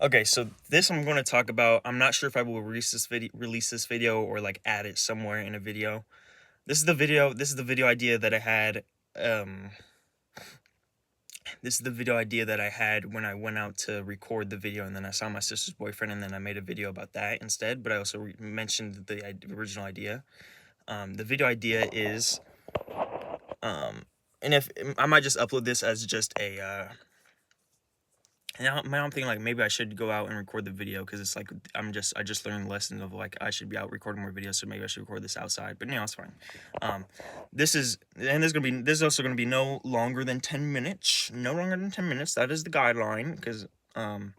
Okay, so this I'm going to talk about. I'm not sure if I will release this video or like add it somewhere in a video. This is the video idea that I had. Um, this is the video idea that I had when I went out to record the video, and then I saw my sister's boyfriend, and then I made a video about that instead. But I also mentioned the original idea. The video idea is, and if I might just upload this as just a. And I'm thinking like maybe I should go out and record the video because it's like I just learned the lesson of like I should be out recording more videos, so maybe I should record this outside. But it's fine. This is also gonna be no longer than 10 minutes. No longer than 10 minutes. That is the guideline because and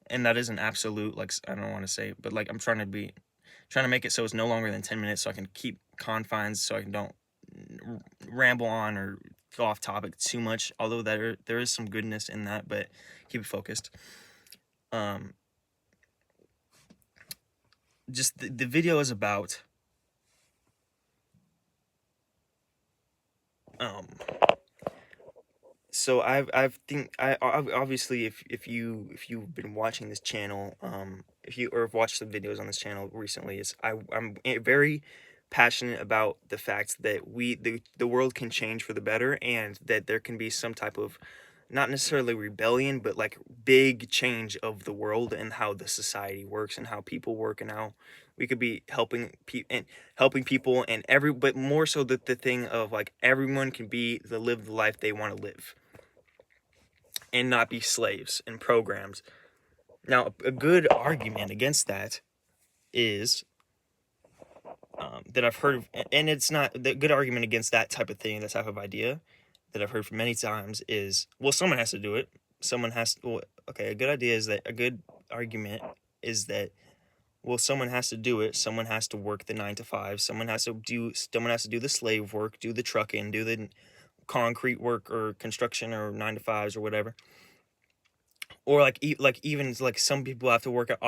that is an absolute, like, I don't want to say, but like I'm trying to make it so it's no longer than 10 minutes so I can keep confines so I don't ramble on or go off topic too much, although there is some goodness in that, but keep it focused. Just the video is about so I've think I obviously if you've been watching this channel, if you or have watched some videos on this channel recently, I'm very passionate about the fact that the world can change for the better, and that there can be some type of, not necessarily rebellion, but like big change of the world and how the society works and how people work and how we could be helping people and but more so that the thing of like everyone can live the life they want to live and not be slaves and programs. Now, a good argument against that is that I've heard, and it's not the good argument against that type of thing, that type of idea that I've heard from many times is, well, someone has to do it. Someone has to, well, okay, a good argument is that, well, someone has to do it. Someone has to work the 9 to 5. Someone has to do the slave work, do the trucking, do the concrete work or construction or 9 to 5s or whatever. Or even like some people have to work at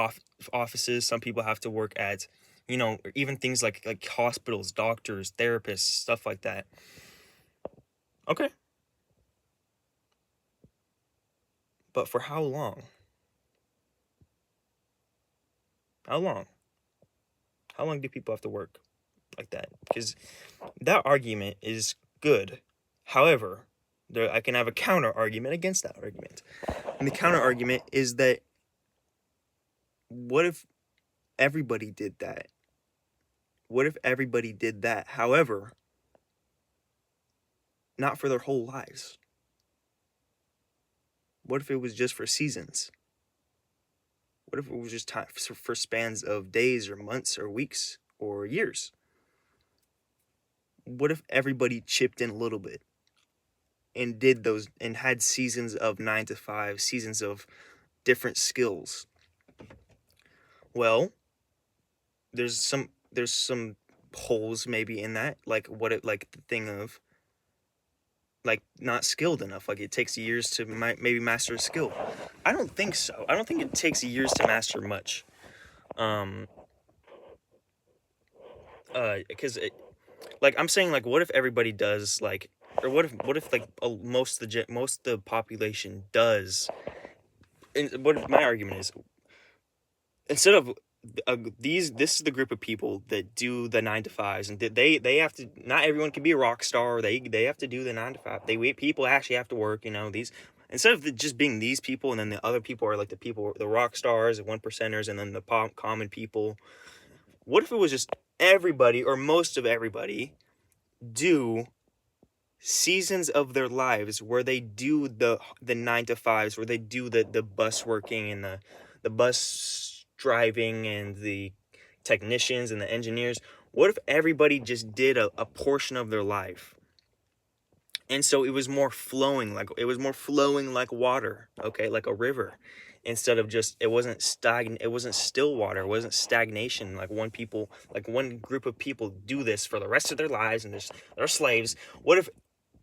offices. Some people have to work at, even things like hospitals, doctors, therapists, stuff like that. Okay. But for how long? How long? How long do people have to work like that? Because that argument is good. However, I can have a counter argument against that argument. And the counter argument is that, what if everybody did that? What if everybody did that? However, not for their whole lives. What if it was just for seasons? What if it was just time for spans of days or months or weeks or years? What if everybody chipped in a little bit and did those and had seasons of 9 to 5, seasons of different skills? Well, there's some holes maybe in that, like the thing of like not skilled enough, like it takes years to maybe master a skill. I don't think so. I don't think it takes years to master much. Because like I'm saying, like, what if everybody does like, or what if like most of the population does, and what my argument is, instead of this is the group of people that do the 9 to 5s, and they have to, not everyone can be a rock star. They have to do the 9 to 5. People actually have to work, these, instead of just being these people, and then the other people are like the rock stars and 1%ers, and then the common people. What if it was just everybody, or most of everybody, do seasons of their lives where they do the 9 to 5s, where they do the bus working and the bus driving and the technicians and the engineers? What if everybody just did a portion of their life, and so it was more flowing like water, okay, like a river, instead of just, it wasn't still water, it wasn't stagnation, like one group of people do this for the rest of their lives and they're slaves. What if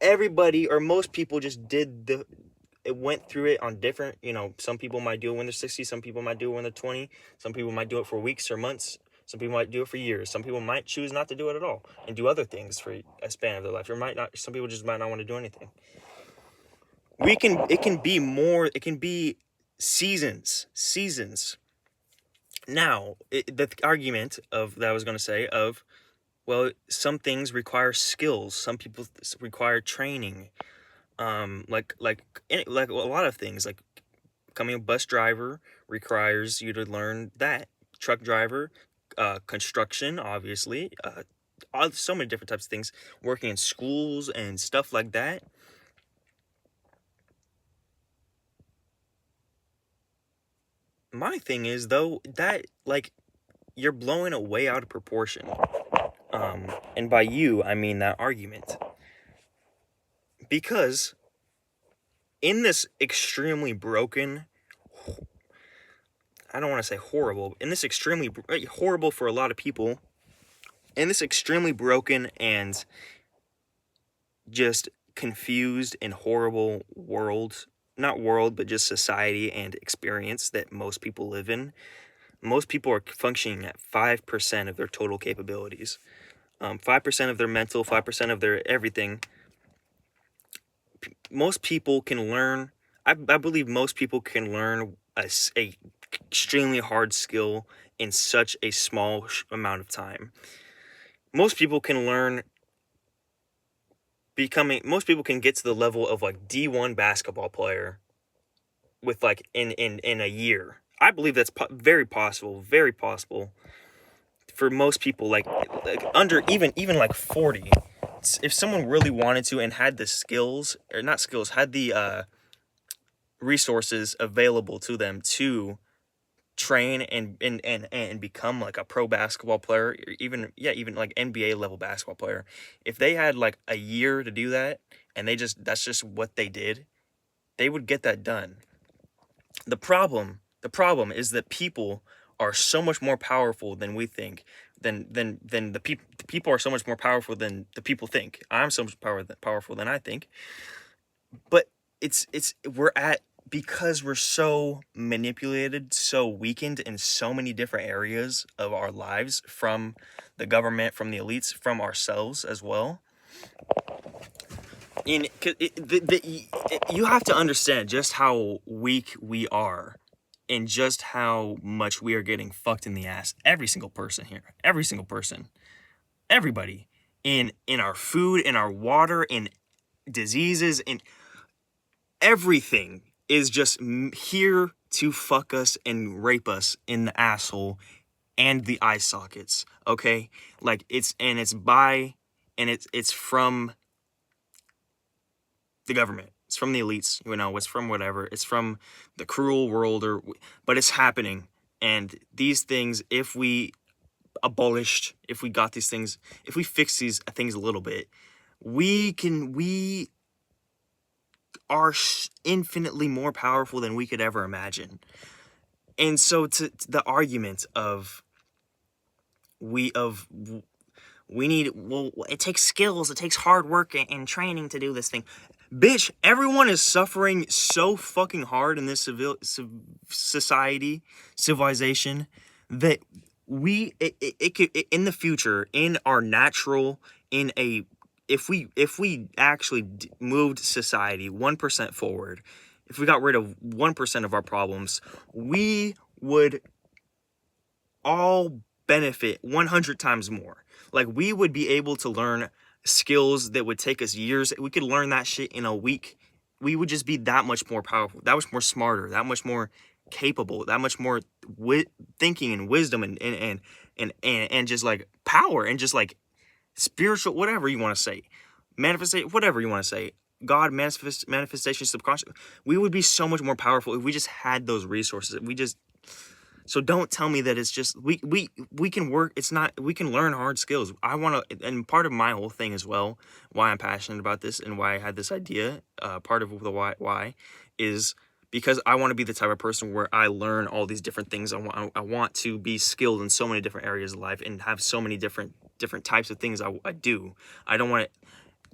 everybody, or most people, just it went through it on different, some people might do it when they're 60, some people might do it when they're 20, some people might do it for weeks or months, some people might do it for years, some people might choose not to do it at all and do other things for a span of their life, or some people just might not want to do anything. It can be seasons. Now, the argument of that I was going to say of, well, some things require skills. Some people require training. Like a lot of things, like becoming a bus driver requires you to learn that. Truck driver, construction, obviously, so many different types of things. Working in schools and stuff like that. My thing is, though, that, like, you're blowing it way out of proportion. And by you, I mean that argument. Because in this extremely broken, I don't want to say horrible, in this extremely horrible for a lot of people, in this extremely broken and just confused and horrible world, not world, but just society and experience that most people live in, most people are functioning at 5% of their total capabilities. 5% of their mental, 5% of their everything. Most people can learn, I believe most people can learn a extremely hard skill in such a small amount of time. Most people can learn most people can get to the level of like D1 basketball player with like in a year. I believe that's very possible for most people, like under even like 40. If someone really wanted to and had the skills, or not skills, had the resources available to them to train and become like a pro basketball player, or even like NBA level basketball player, if they had like a year to do that and that's just what they did, they would get that done. The problem is that people are so much more powerful than we think. Than the people. The people are so much more powerful than the people think. I'm so much powerful than I think. But because we're so manipulated, so weakened in so many different areas of our lives, from the government, from the elites, from ourselves as well. You have to understand just how weak we are, and just how much we are getting fucked in the ass. Every single person here, everybody, in our food, in our water, in diseases, in everything is just here to fuck us and rape us in the asshole and the eye sockets. Okay, like it's from the government. It's from the elites, it's from whatever. It's from the cruel world, but it's happening. And these things, if we got these things, if we fix these things a little bit, we are infinitely more powerful than we could ever imagine. And so to the argument of we need, well, it takes skills, it takes hard work and training to do this thing. Bitch, everyone is suffering so fucking hard in this civilization, that it could, in the future, in our natural, if we actually moved society 1% forward, if we got rid of 1% of our problems, we would all benefit 100 times more. Like, we would be able to learn skills that would take us years. We could learn that shit in a week. We would just be that much more powerful, that much more smarter, that much more capable, that much more thinking and wisdom and just like power and just like spiritual, whatever you want to say, manifestation, whatever you want to say, God, manifestation, subconscious. We would be so much more powerful if we just had those resources. So don't tell me that it's just we can work. It's not, we can learn hard skills. I want to, and part of my whole thing as well, why I'm passionate about this and why I had this idea, part of the why is because I want to be the type of person where I learn all these different things. I want to be skilled in so many different areas of life and have so many different types of things I do. I don't want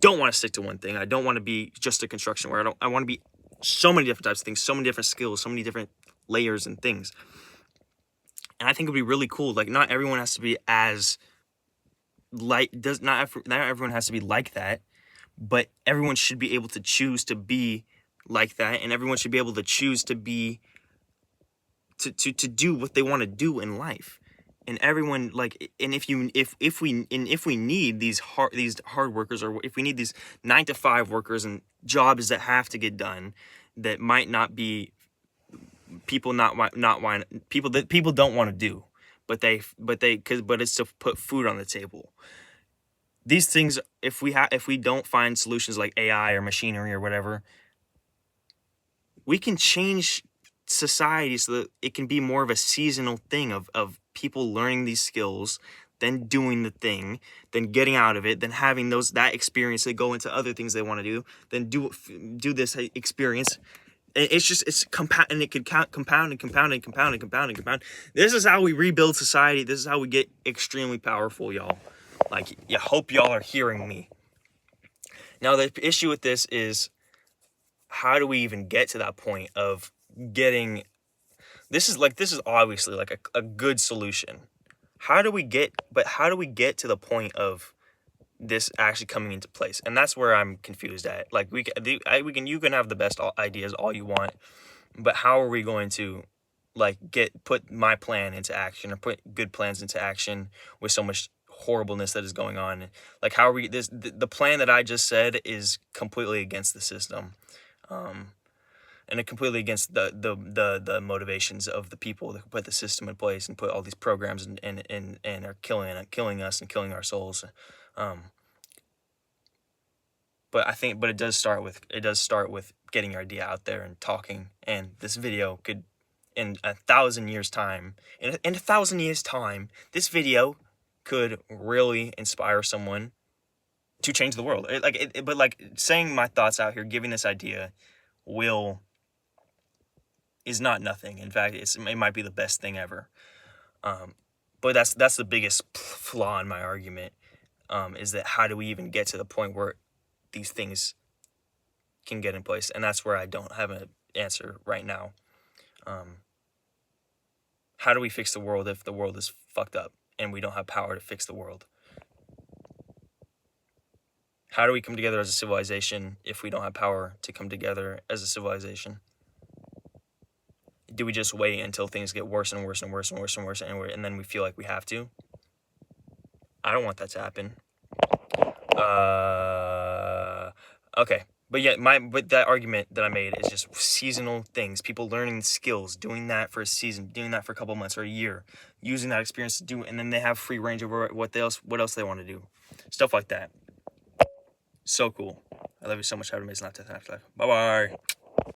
to stick to one thing. I don't want to be just a construction where I want to be so many different types of things, so many different skills, so many different layers and things. And I think it'd be really cool. Like, not everyone has to be not everyone has to be like that, but everyone should be able to choose to be like that, and everyone should be able to choose to be to do what they want to do in life. And everyone, like, and if we need these hard workers, or if we need these 9 to 5 workers and jobs that have to get done, that might not be people people that people don't want to do, but it's to put food on the table. These things, if we don't find solutions like AI or machinery or whatever, we can change society so that it can be more of a seasonal thing of people learning these skills, then doing the thing, then getting out of it, then having that experience to go into other things they want to do, then do this experience. And it's compound, and it could compound and compound and compound and compound and compound. This is how we rebuild society. This is how we get extremely powerful, y'all. Like, I hope y'all are hearing me. Now, the issue with this is, how do we even get to that point of getting... This is obviously like a good solution. How do we get to the point of this actually coming into place? And that's where I'm confused at. Like, you can have the best ideas all you want, but how are we going to like put my plan into action, or put good plans into action with so much horribleness that is going on? Like, how are we... the plan that I just said is completely against the system, and it completely against the motivations of the people that put the system in place and put all these programs and are killing us and killing our souls. But it does start with getting your idea out there and talking. And this video could, in 1,000 years' time, in 1,000 years' time, this video could really inspire someone to change the world. But saying my thoughts out here, giving this idea, is not nothing. In fact, it might be the best thing ever. But that's the biggest flaw in my argument, is that how do we even get to the point where these things can get in place? And that's where I don't have an answer right now. How do we fix the world if the world is fucked up and we don't have power to fix the world? How do we come together as a civilization if we don't have power to come together as a civilization? Do we just wait until things get worse and worse and worse and worse and worse, and then we feel like we have to? I don't want that to happen. Okay. But yeah, but that argument that I made is just seasonal things. People learning skills, doing that for a season, doing that for a couple months or a year, using that experience to do, and then they have free range over what else they want to do. Stuff like that. So cool. I love you so much. Have an amazing life. Bye-bye.